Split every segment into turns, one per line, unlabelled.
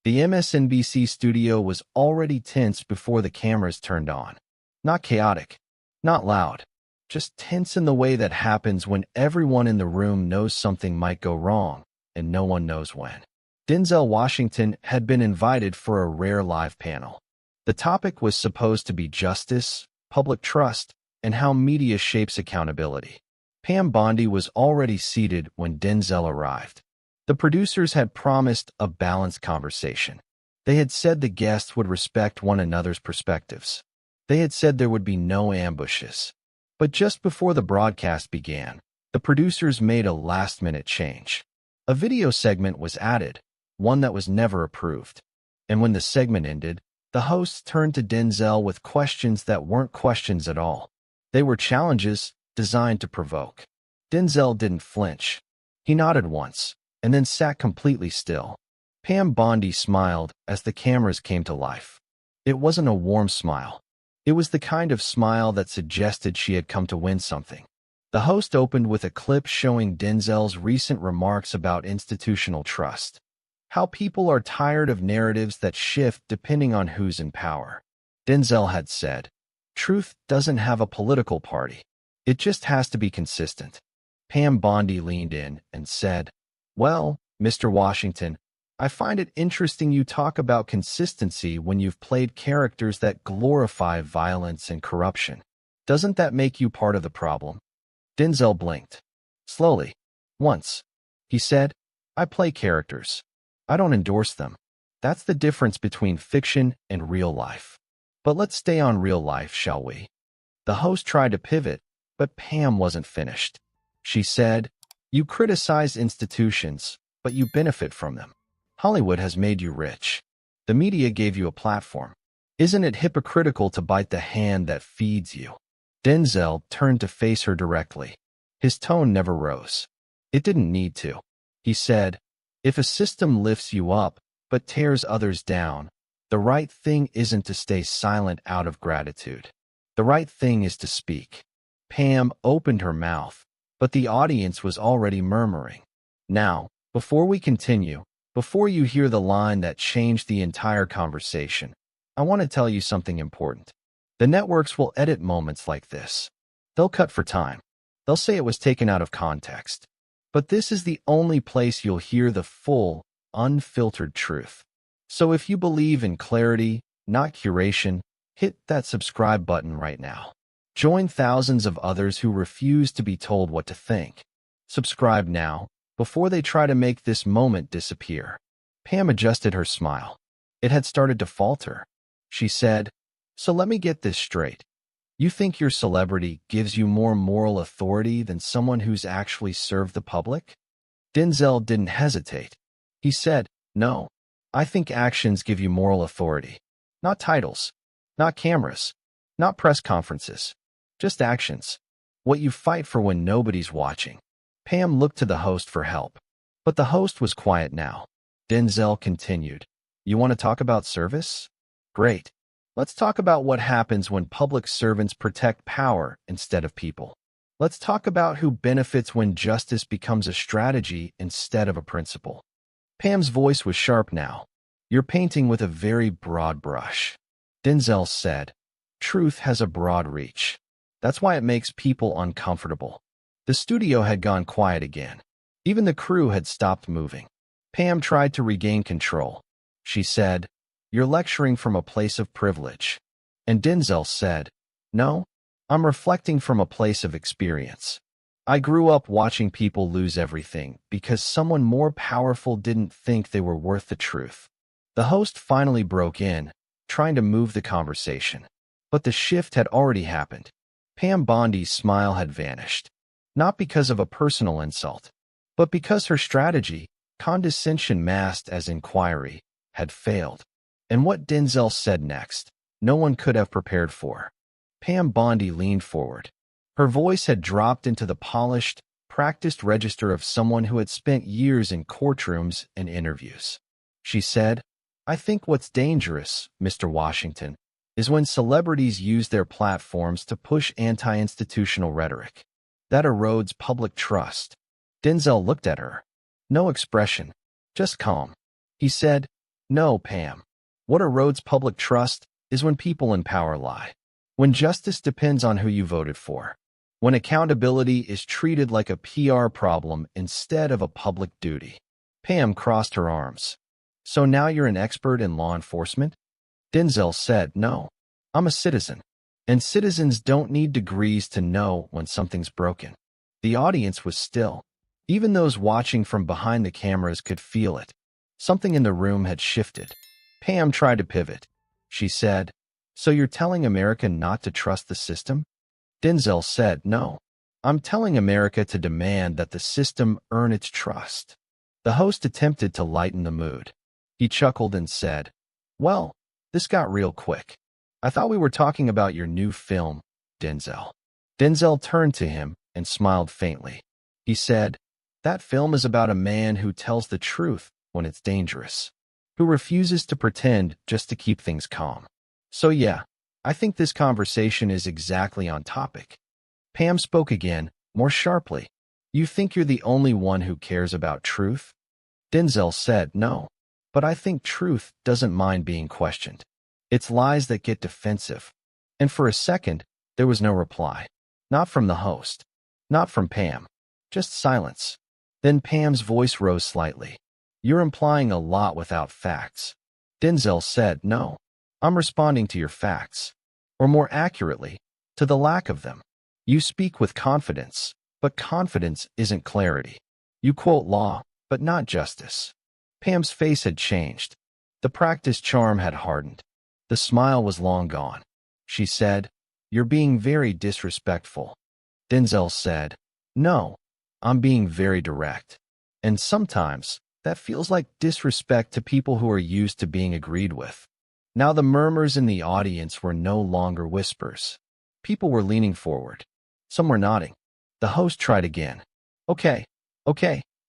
The MSNBC studio was already tense before the cameras turned on. Not chaotic, not loud, just tense in the way that happens when everyone in the room knows something might go wrong, and no one knows when. Denzel Washington had been invited for a rare live panel. The topic was supposed to be justice, public trust, and how media shapes accountability. Pam Bondi was already seated when Denzel arrived. The producers had promised a balanced conversation. They had said the guests would respect one another's perspectives. They had said there would be no ambushes. But just before the broadcast began, the producers made a last-minute change. A video segment was added, one that was never approved. And when the segment ended, the hosts turned to Denzel with questions that weren't questions at all. They were challenges designed to provoke. Denzel didn't flinch. He nodded once, and then sat completely still. Pam Bondi smiled as the cameras came to life. It wasn't a warm smile. It was the kind of smile that suggested she had come to win something. The host opened with a clip showing Denzel's recent remarks about institutional trust. How people are tired of narratives that shift depending on who's in power. Denzel had said, "Truth doesn't have a political party. It just has to be consistent." Pam Bondi leaned in and said, "Well, Mr. Washington, I find it interesting you talk about consistency when you've played characters that glorify violence and corruption. Doesn't that make you part of the problem?" Denzel blinked. Slowly. "Once," he said, "I play characters. I don't endorse them. That's the difference between fiction and real life. But let's stay on real life, shall we?" The host tried to pivot, but Pam wasn't finished. She said, "You criticize institutions, but you benefit from them. Hollywood has made you rich. The media gave you a platform. Isn't it hypocritical to bite the hand that feeds you?" Denzel turned to face her directly. His tone never rose. It didn't need to. He said, "If a system lifts you up but tears others down, the right thing isn't to stay silent out of gratitude. The right thing is to speak." Pam opened her mouth, but the audience was already murmuring. "Now, before we continue, before you hear the line that changed the entire conversation, I want to tell you something important. The networks will edit moments like this. They'll cut for time. They'll say it was taken out of context. But this is the only place you'll hear the full, unfiltered truth. So if you believe in clarity, not curation, hit that subscribe button right now. Join thousands of others who refuse to be told what to think. Subscribe now, before they try to make this moment disappear." Pam adjusted her smile. It had started to falter. She said, "So let me get this straight. You think your celebrity gives you more moral authority than someone who's actually served the public?" Denzel didn't hesitate. He said, "No, I think actions give you moral authority. Not titles, not cameras, not press conferences. Just actions. What you fight for when nobody's watching." Pam looked to the host for help, but the host was quiet now. Denzel continued, "You want to talk about service? Great. Let's talk about what happens when public servants protect power instead of people. Let's talk about who benefits when justice becomes a strategy instead of a principle." Pam's voice was sharp now. "You're painting with a very broad brush." Denzel said, "Truth has a broad reach. That's why it makes people uncomfortable." The studio had gone quiet again. Even the crew had stopped moving. Pam tried to regain control. She said, "You're lecturing from a place of privilege." And Denzel said, "No, I'm reflecting from a place of experience. I grew up watching people lose everything because someone more powerful didn't think they were worth the truth." The host finally broke in, trying to move the conversation. But the shift had already happened. Pam Bondi's smile had vanished. Not because of a personal insult, but because her strategy, condescension masked as inquiry, had failed. And what Denzel said next, no one could have prepared for. Pam Bondi leaned forward. Her voice had dropped into the polished, practiced register of someone who had spent years in courtrooms and interviews. She said, "I think what's dangerous, Mr. Washington, is when celebrities use their platforms to push anti-institutional rhetoric. That erodes public trust." Denzel looked at her. No expression, just calm. He said, No, Pam. What erodes public trust is when people in power lie. When justice depends on who you voted for. When accountability is treated like a PR problem instead of a public duty. Pam crossed her arms. So now you're an expert in law enforcement? Denzel said, no. I'm a citizen. And citizens don't need degrees to know when something's broken. The audience was still. Even those watching from behind the cameras could feel it. Something in the room had shifted. Pam tried to pivot. She said, so you're telling America not to trust the system? Denzel said, no. I'm telling America to demand that the system earn its trust. The host attempted to lighten the mood. He chuckled and said, well, this got real quick. I thought we were talking about your new film, Denzel. Denzel turned to him and smiled faintly. He said, that film is about a man who tells the truth when it's dangerous, who refuses to pretend just to keep things calm. So yeah, I think this conversation is exactly on topic. Pam spoke again, more sharply. You think you're the only one who cares about truth? Denzel said, no. But I think truth doesn't mind being questioned. It's lies that get defensive. And for a second, there was no reply. Not from the host. Not from Pam. Just silence. Then Pam's voice rose slightly. You're implying a lot without facts. Denzel said, no. I'm responding to your facts. Or more accurately, to the lack of them. You speak with confidence, but confidence isn't clarity. You quote law, but not justice. Pam's face had changed. The practiced charm had hardened. The smile was long gone. She said, you're being very disrespectful. Denzel said, no, I'm being very direct. And sometimes, that feels like disrespect to people who are used to being agreed with. Now the murmurs in the audience were no longer whispers. People were leaning forward. Some were nodding. The host tried again. Okay,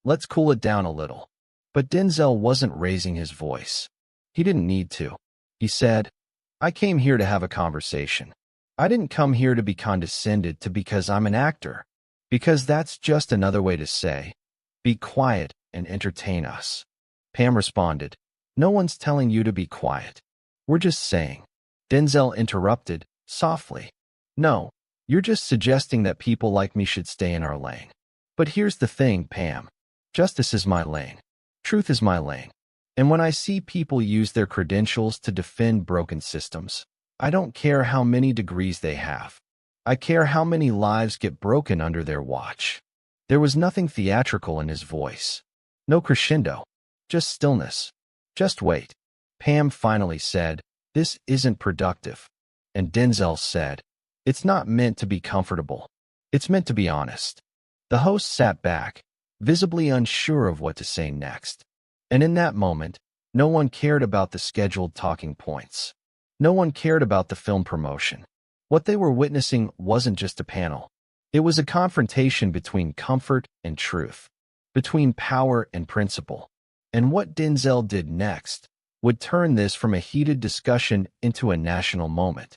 let's cool it down a little. But Denzel wasn't raising his voice. He didn't need to. He said, I came here to have a conversation. I didn't come here to be condescended to because I'm an actor. Because that's just another way to say, be quiet and entertain us. Pam responded, no one's telling you to be quiet. We're just saying. Denzel interrupted, softly. No, you're just suggesting that people like me should stay in our lane. But here's the thing, Pam. Justice is my lane. Truth is my lane. And when I see people use their credentials to defend broken systems, I don't care how many degrees they have. I care how many lives get broken under their watch. There was nothing theatrical in his voice. No crescendo. Just stillness. Just wait. Pam finally said, this isn't productive. And Denzel said, it's not meant to be comfortable. It's meant to be honest. The host sat back, visibly unsure of what to say next. And in that moment, no one cared about the scheduled talking points. No one cared about the film promotion. What they were witnessing wasn't just a panel. It was a confrontation between comfort and truth, between power and principle. And what Denzel did next would turn this from a heated discussion into a national moment.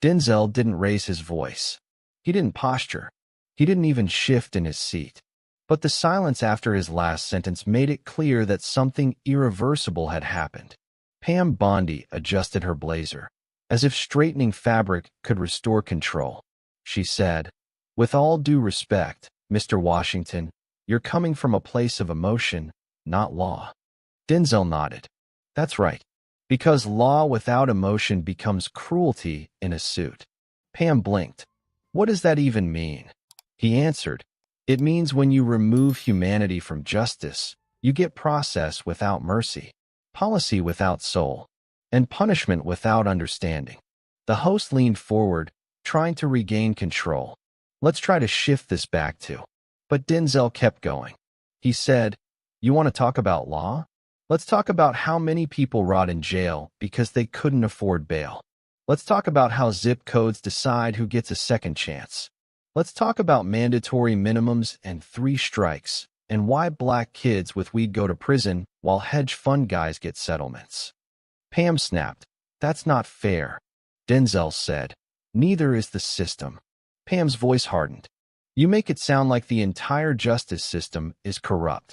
Denzel didn't raise his voice. He didn't posture. He didn't even shift in his seat. But the silence after his last sentence made it clear that something irreversible had happened. Pam Bondi adjusted her blazer, as if straightening fabric could restore control. She said, with all due respect, Mr. Washington, you're coming from a place of emotion, not law. Denzel nodded. That's right. Because law without emotion becomes cruelty in a suit. Pam blinked. What does that even mean? He answered, it means when you remove humanity from justice, you get process without mercy, policy without soul, and punishment without understanding. The host leaned forward, trying to regain control. Let's try to shift this back to. But Denzel kept going. He said, you want to talk about law? Let's talk about how many people rot in jail because they couldn't afford bail. Let's talk about how zip codes decide who gets a second chance. Let's talk about mandatory minimums and 3 strikes, and why black kids with weed go to prison while hedge fund guys get settlements. Pam snapped. That's not fair. Denzel said, neither is the system. Pam's voice hardened. You make it sound like the entire justice system is corrupt.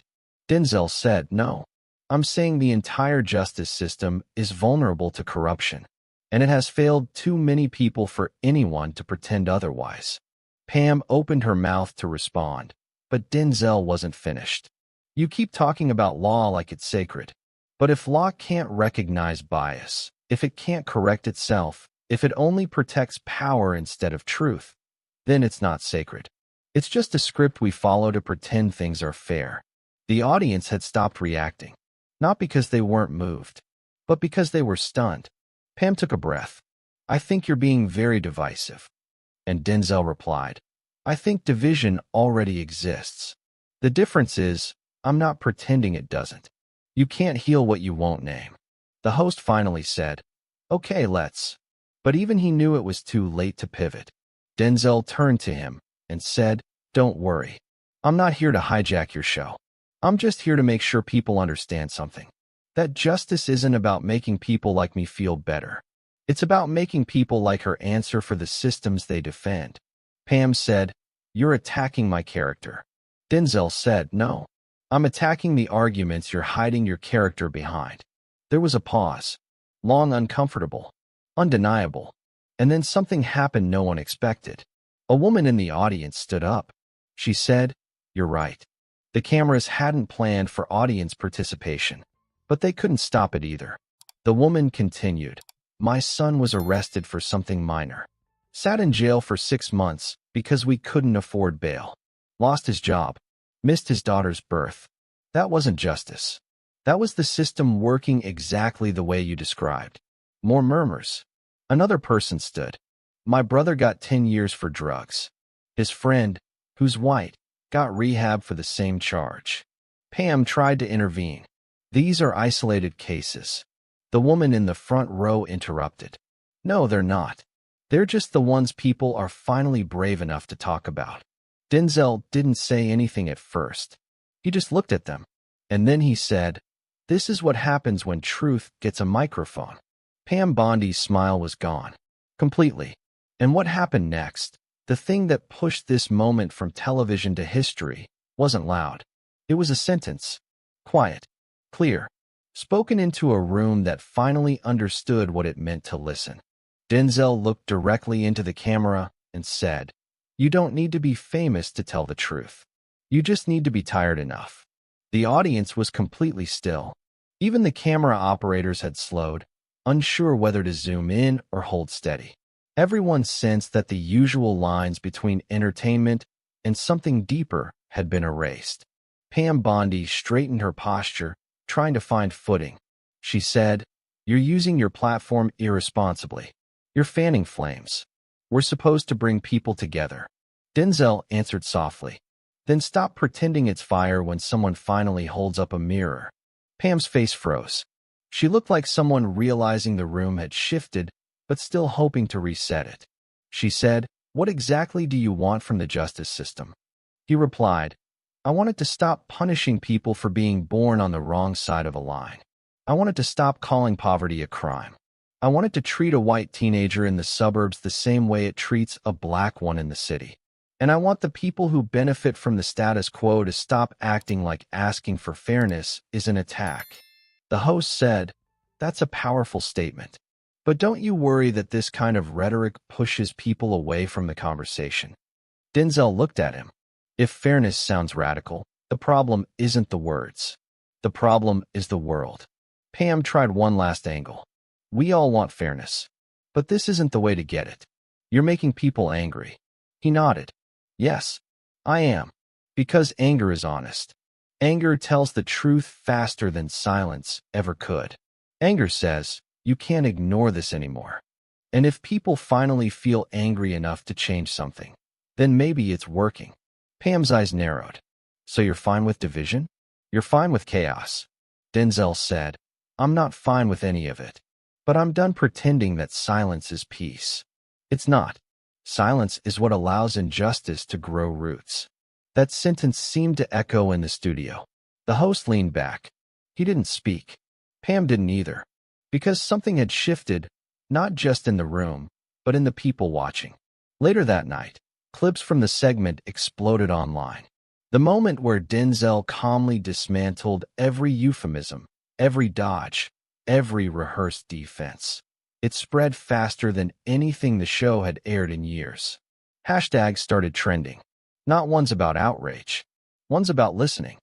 Denzel said, no. I'm saying the entire justice system is vulnerable to corruption, and it has failed too many people for anyone to pretend otherwise. Pam opened her mouth to respond, but Denzel wasn't finished. You keep talking about law like it's sacred. But if law can't recognize bias, if it can't correct itself, if it only protects power instead of truth, then it's not sacred. It's just a script we follow to pretend things are fair. The audience had stopped reacting, not because they weren't moved, but because they were stunned. Pam took a breath. I think you're being very divisive. And Denzel replied, I think division already exists. The difference is, I'm not pretending it doesn't. You can't heal what you won't name. The host finally said, Okay, let's. But even he knew it was too late to pivot. Denzel turned to him and said, Don't worry. I'm not here to hijack your show. I'm just here to make sure people understand something. That justice isn't about making people like me feel better. It's about making people like her answer for the systems they defend. Pam said, You're attacking my character. Denzel said, No. I'm attacking the arguments you're hiding your character behind. There was a pause. Long, uncomfortable, undeniable. And then something happened no one expected. A woman in the audience stood up. She said, You're right. The cameras hadn't planned for audience participation, but they couldn't stop it either. The woman continued, My son was arrested for something minor. Sat in jail for 6 months because we couldn't afford bail. Lost his job. Missed his daughter's birth. That wasn't justice. That was the system working exactly the way you described. More murmurs. Another person stood. My brother got 10 years for drugs. His friend, who's white, got rehab for the same charge. Pam tried to intervene. These are isolated cases. The woman in the front row interrupted. No, they're not. They're just the ones people are finally brave enough to talk about. Denzel didn't say anything at first. He just looked at them. And then he said, This is what happens when truth gets a microphone. Pam Bondi's smile was gone. Completely. And what happened next, the thing that pushed this moment from television to history, wasn't loud. It was a sentence. Quiet. Clear. Spoken into a room that finally understood what it meant to listen. Denzel looked directly into the camera and said, You don't need to be famous to tell the truth. You just need to be tired enough. The audience was completely still. Even the camera operators had slowed, unsure whether to zoom in or hold steady. Everyone sensed that the usual lines between entertainment and something deeper had been erased. Pam Bondi straightened her posture, trying to find footing. She said, You're using your platform irresponsibly. You're fanning flames. We're supposed to bring people together. Denzel answered softly. Then stop pretending it's fire when someone finally holds up a mirror. Pam's face froze. She looked like someone realizing the room had shifted, but still hoping to reset it. She said, What exactly do you want from the justice system? He replied, I wanted to stop punishing people for being born on the wrong side of a line. I wanted to stop calling poverty a crime. I wanted to treat a white teenager in the suburbs the same way it treats a black one in the city. And I want the people who benefit from the status quo to stop acting like asking for fairness is an attack. The host said, That's a powerful statement. But don't you worry that this kind of rhetoric pushes people away from the conversation? Denzel looked at him. If fairness sounds radical, the problem isn't the words. The problem is the world. Pam tried one last angle. We all want fairness. But this isn't the way to get it. You're making people angry. He nodded. Yes, I am. Because anger is honest. Anger tells the truth faster than silence ever could. Anger says, You can't ignore this anymore. And if people finally feel angry enough to change something, then maybe it's working. Pam's eyes narrowed. So you're fine with division? You're fine with chaos? Denzel said, I'm not fine with any of it. But I'm done pretending that silence is peace. It's not. Silence is what allows injustice to grow roots. That sentence seemed to echo in the studio. The host leaned back. He didn't speak. Pam didn't either. Because something had shifted, not just in the room, but in the people watching. Later that night, clips from the segment exploded online. The moment where Denzel calmly dismantled every euphemism, every dodge, every rehearsed defense. It spread faster than anything the show had aired in years. Hashtags started trending. Not ones about outrage. Ones about listening.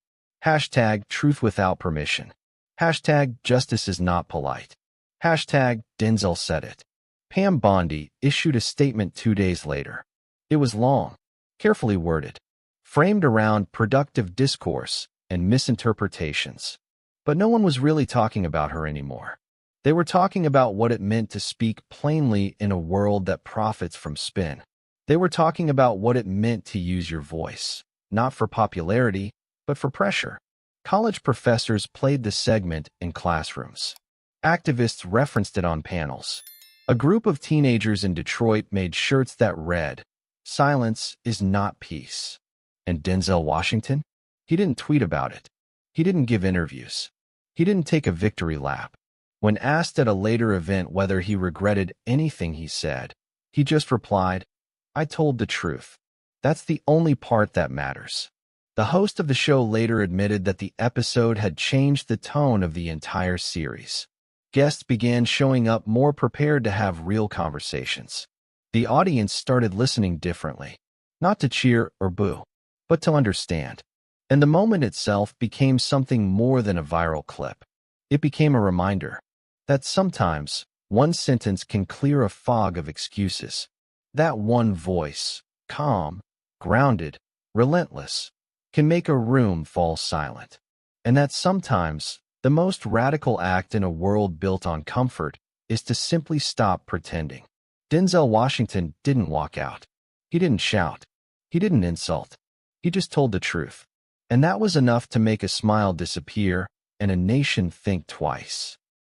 Hashtag truth without permission. Hashtag justice is not polite. Hashtag Denzel said it. Pam Bondi issued a statement 2 days later. It was long, carefully worded, framed around productive discourse and misinterpretations. But no one was really talking about her anymore. They were talking about what it meant to speak plainly in a world that profits from spin. They were talking about what it meant to use your voice, not for popularity, but for pressure. College professors played the segment in classrooms. Activists referenced it on panels. A group of teenagers in Detroit made shirts that read, "Silence is not peace." And Denzel Washington? He didn't tweet about it. He didn't give interviews. He didn't take a victory lap. When asked at a later event whether he regretted anything he said, he just replied, "I told the truth. That's the only part that matters." The host of the show later admitted that the episode had changed the tone of the entire series. Guests began showing up more prepared to have real conversations. The audience started listening differently, not to cheer or boo, but to understand. And the moment itself became something more than a viral clip. It became a reminder that sometimes one sentence can clear a fog of excuses. That one voice, calm, grounded, relentless, can make a room fall silent. And that sometimes the most radical act in a world built on comfort is to simply stop pretending. Denzel Washington didn't walk out. He didn't shout. He didn't insult. He just told the truth. And that was enough to make a smile disappear and a nation think twice.